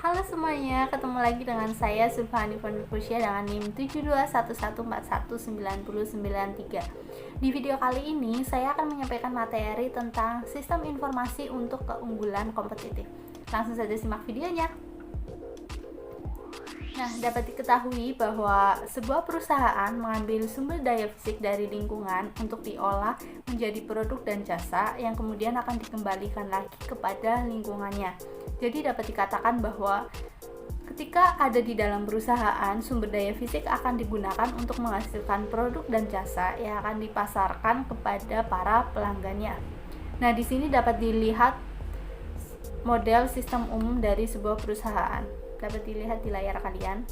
Halo semuanya, ketemu lagi dengan saya Subhani Fusya dengan NIM 7211419093. Di video kali ini saya akan menyampaikan materi tentang sistem informasi untuk keunggulan kompetitif. Langsung saja simak videonya. Nah, dapat diketahui bahwa sebuah perusahaan mengambil sumber daya fisik dari lingkungan untuk diolah menjadi produk dan jasa yang kemudian akan dikembalikan lagi kepada lingkungannya. Jadi dapat dikatakan bahwa ketika ada di dalam perusahaan, sumber daya fisik akan digunakan untuk menghasilkan produk dan jasa yang akan dipasarkan kepada para pelanggannya. Nah, di sini dapat dilihat model sistem umum dari sebuah perusahaan. Dapat dilihat di layar kalian.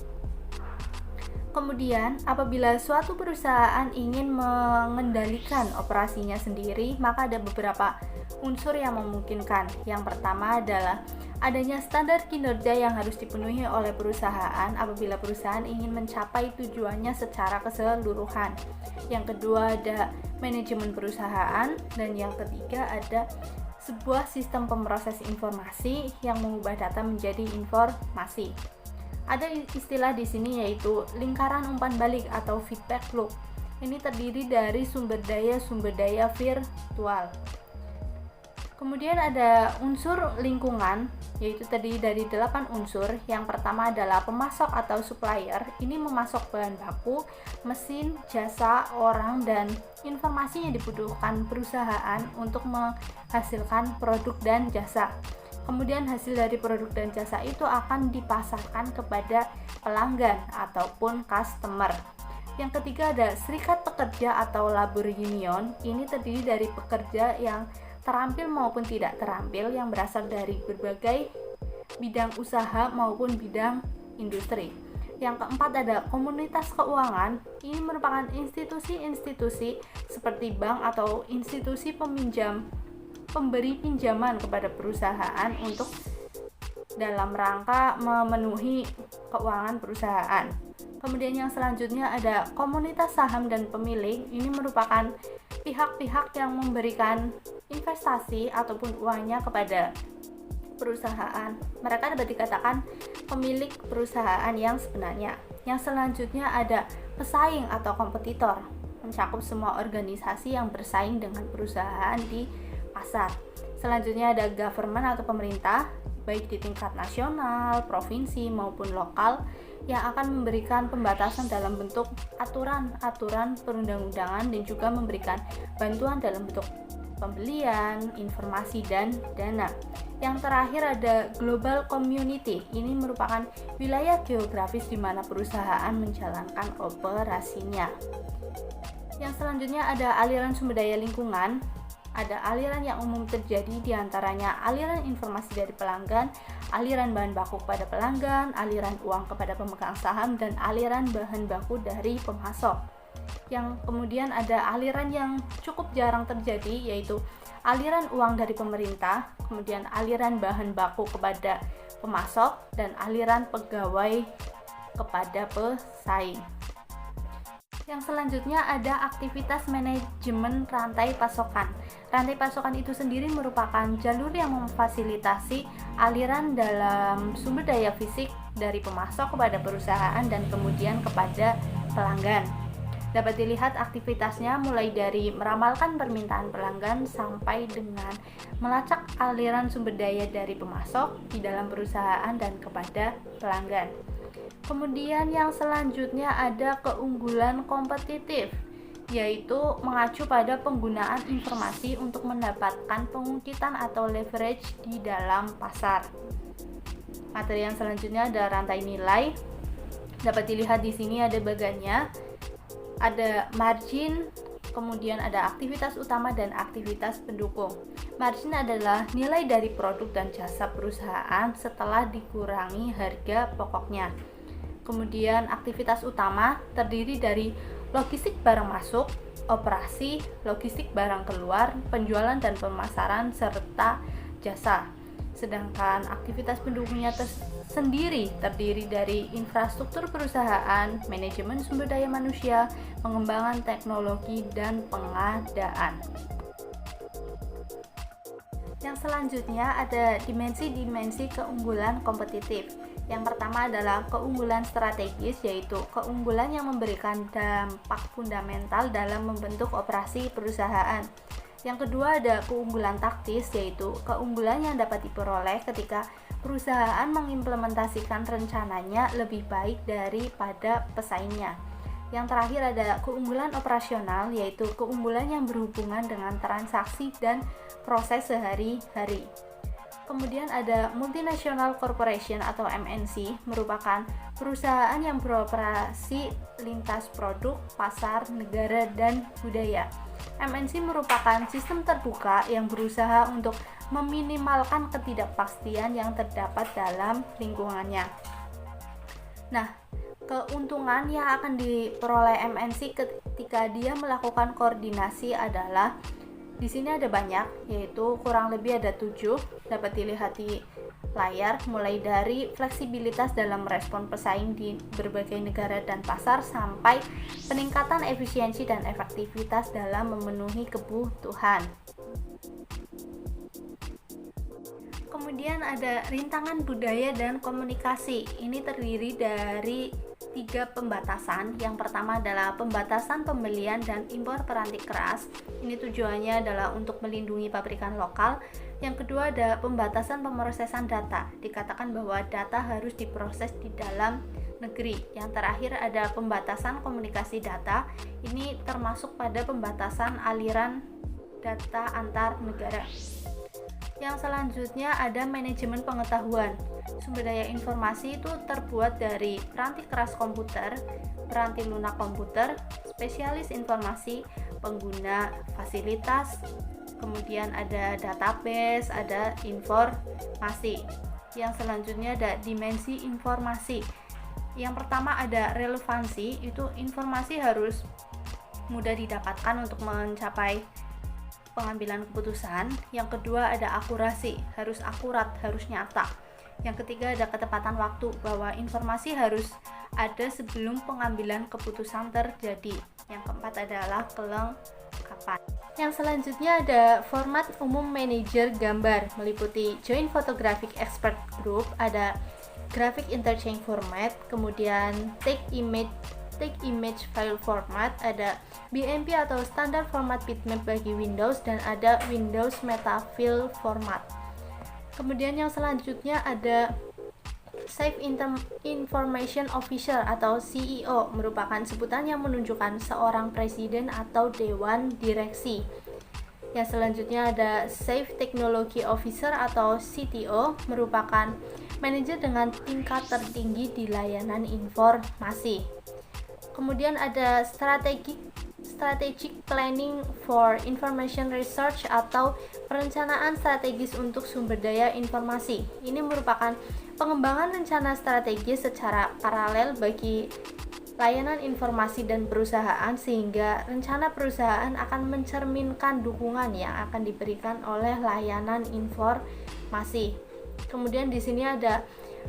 Kemudian, apabila suatu perusahaan ingin mengendalikan operasinya sendiri, maka ada beberapa unsur yang memungkinkan. Yang pertama adalah adanya standar kinerja yang harus dipenuhi oleh perusahaan apabila perusahaan ingin mencapai tujuannya secara keseluruhan. Yang kedua ada manajemen perusahaan, dan yang ketiga ada sebuah sistem pemroses informasi yang mengubah data menjadi informasi. Ada istilah di sini yaitu lingkaran umpan balik atau feedback loop. Ini terdiri dari sumber daya virtual. Kemudian ada unsur lingkungan, yaitu terdiri dari 8 unsur. Yang pertama adalah pemasok atau supplier. Ini memasok bahan baku, mesin, jasa, orang, dan informasi yang dibutuhkan perusahaan untuk menghasilkan produk dan jasa. Kemudian hasil dari produk dan jasa itu akan dipasarkan kepada pelanggan ataupun customer. Yang ketiga ada serikat pekerja atau labor union. Ini terdiri dari pekerja yang terampil maupun tidak terampil yang berasal dari berbagai bidang usaha maupun bidang industri. Yang keempat ada komunitas keuangan. Ini merupakan institusi-institusi seperti bank atau institusi pemberi pinjaman kepada perusahaan untuk dalam rangka memenuhi keuangan perusahaan. Kemudian yang selanjutnya ada komunitas saham dan pemilik. Ini merupakan pihak-pihak yang memberikan investasi ataupun uangnya kepada perusahaan. Mereka dapat dikatakan pemilik perusahaan yang sebenarnya. Yang selanjutnya ada pesaing atau kompetitor, mencakup semua organisasi yang bersaing dengan perusahaan di pasar. Selanjutnya ada government atau pemerintah, baik di tingkat nasional, provinsi maupun lokal, yang akan memberikan pembatasan dalam bentuk aturan-aturan perundang-undangan dan juga memberikan bantuan dalam bentuk pembelian, informasi, dan dana. Yang terakhir ada global community. Ini merupakan wilayah geografis di mana perusahaan menjalankan operasinya. Yang selanjutnya ada aliran sumber daya lingkungan. Ada aliran yang umum terjadi diantaranya aliran informasi dari pelanggan, aliran bahan baku kepada pelanggan, aliran uang kepada pemegang saham, dan aliran bahan baku dari pemasok. Yang kemudian ada aliran yang cukup jarang terjadi, yaitu aliran uang dari pemerintah, kemudian aliran bahan baku kepada pemasok, dan aliran pegawai kepada pesaing. Yang selanjutnya ada aktivitas manajemen rantai pasokan. Rantai pasokan itu sendiri merupakan jalur yang memfasilitasi aliran dalam sumber daya fisik dari pemasok kepada perusahaan dan kemudian kepada pelanggan. Dapat dilihat aktivitasnya mulai dari meramalkan permintaan pelanggan sampai dengan melacak aliran sumber daya dari pemasok di dalam perusahaan dan kepada pelanggan. Kemudian yang selanjutnya ada keunggulan kompetitif, yaitu mengacu pada penggunaan informasi untuk mendapatkan pengungkitan atau leverage di dalam pasar. Materi yang selanjutnya ada rantai nilai. Dapat dilihat di sini ada bagannya. Ada margin, kemudian ada aktivitas utama dan aktivitas pendukung. Margin adalah nilai dari produk dan jasa perusahaan setelah dikurangi harga pokoknya. Kemudian aktivitas utama terdiri dari logistik barang masuk, operasi, logistik barang keluar, penjualan dan pemasaran, serta jasa. Sedangkan aktivitas pendukungnya sendiri terdiri dari infrastruktur perusahaan, manajemen sumber daya manusia, pengembangan teknologi, dan pengadaan. Yang Yang selanjutnya ada dimensi-dimensi keunggulan kompetitif. Yang pertama adalah keunggulan strategis, yaitu keunggulan yang memberikan dampak fundamental dalam membentuk operasi perusahaan. Yang kedua ada keunggulan taktis, yaitu keunggulan yang dapat diperoleh ketika perusahaan mengimplementasikan rencananya lebih baik daripada pesaingnya. Yang terakhir ada keunggulan operasional, yaitu keunggulan yang berhubungan dengan transaksi dan proses sehari-hari. Kemudian ada multinational corporation atau MNC, merupakan perusahaan yang beroperasi lintas produk, pasar, negara, dan budaya. MNC merupakan sistem terbuka yang berusaha untuk meminimalkan ketidakpastian yang terdapat dalam lingkungannya. Nah, keuntungan yang akan diperoleh MNC ketika dia melakukan koordinasi adalah di sini ada banyak, yaitu kurang lebih ada 7, dapat dilihat di layar, mulai dari fleksibilitas dalam merespon pesaing di berbagai negara dan pasar sampai peningkatan efisiensi dan efektivitas dalam memenuhi kebutuhan. Kemudian ada rintangan budaya dan komunikasi. Ini terdiri dari 3 pembatasan. Yang pertama adalah pembatasan pembelian dan impor peranti keras. Ini tujuannya adalah untuk melindungi pabrikan lokal. Yang kedua ada pembatasan pemrosesan data. Dikatakan bahwa data harus diproses di dalam negeri. Yang terakhir ada pembatasan komunikasi data. Ini termasuk pada pembatasan aliran data antar negara. Yang selanjutnya ada manajemen pengetahuan. Sumber daya informasi itu terbuat dari peranti keras komputer, peranti lunak komputer, spesialis informasi, pengguna, fasilitas, kemudian ada database, ada informasi. Yang selanjutnya ada dimensi informasi. Yang pertama ada relevansi, itu informasi harus mudah didapatkan untuk mencapai pengambilan keputusan. Yang kedua ada akurasi, harus akurat, harus nyata. Yang ketiga ada ketepatan waktu, bahwa informasi harus ada sebelum pengambilan keputusan terjadi. Yang keempat adalah kelengkapan. Yang selanjutnya ada format umum manajer gambar, meliputi Joint Photographic Expert Group, ada Graphic Interchange Format, kemudian Take Image File Format, ada BMP atau Standard Format Bitmap bagi Windows, dan ada Windows Metafile Format. Kemudian yang selanjutnya ada Chief Information Officer atau CEO, merupakan sebutan yang menunjukkan seorang presiden atau dewan direksi. Yang selanjutnya ada Chief Technology Officer atau CTO, merupakan manajer dengan tingkat tertinggi di layanan informasi. Kemudian ada Strategic Planning for Information Research atau perencanaan strategis untuk sumber daya informasi. Ini merupakan pengembangan rencana strategis secara paralel bagi layanan informasi dan perusahaan, sehingga rencana perusahaan akan mencerminkan dukungan yang akan diberikan oleh layanan informasi. Kemudian di sini ada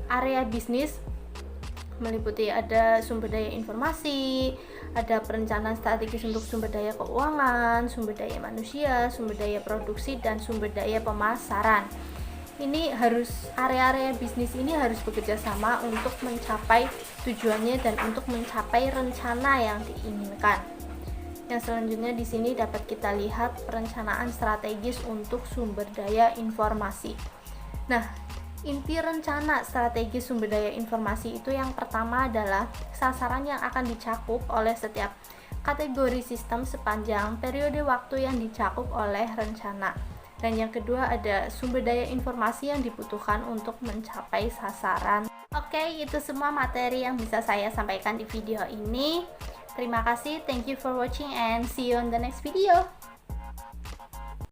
area bisnis, meliputi ada sumber daya informasi, ada perencanaan strategis untuk sumber daya keuangan, sumber daya manusia, sumber daya produksi, dan sumber daya pemasaran. Ini area-area bisnis ini harus bekerja sama untuk mencapai tujuannya dan untuk mencapai rencana yang diinginkan. Yang selanjutnya di sini dapat kita lihat perencanaan strategis untuk sumber daya informasi. Nah, inti rencana strategi sumber daya informasi itu yang pertama adalah sasaran yang akan dicakup oleh setiap kategori sistem sepanjang periode waktu yang dicakup oleh rencana. Dan yang kedua ada sumber daya informasi yang dibutuhkan untuk mencapai sasaran. Oke, itu semua materi yang bisa saya sampaikan di video ini. Terima kasih, thank you for watching and see you on the next video.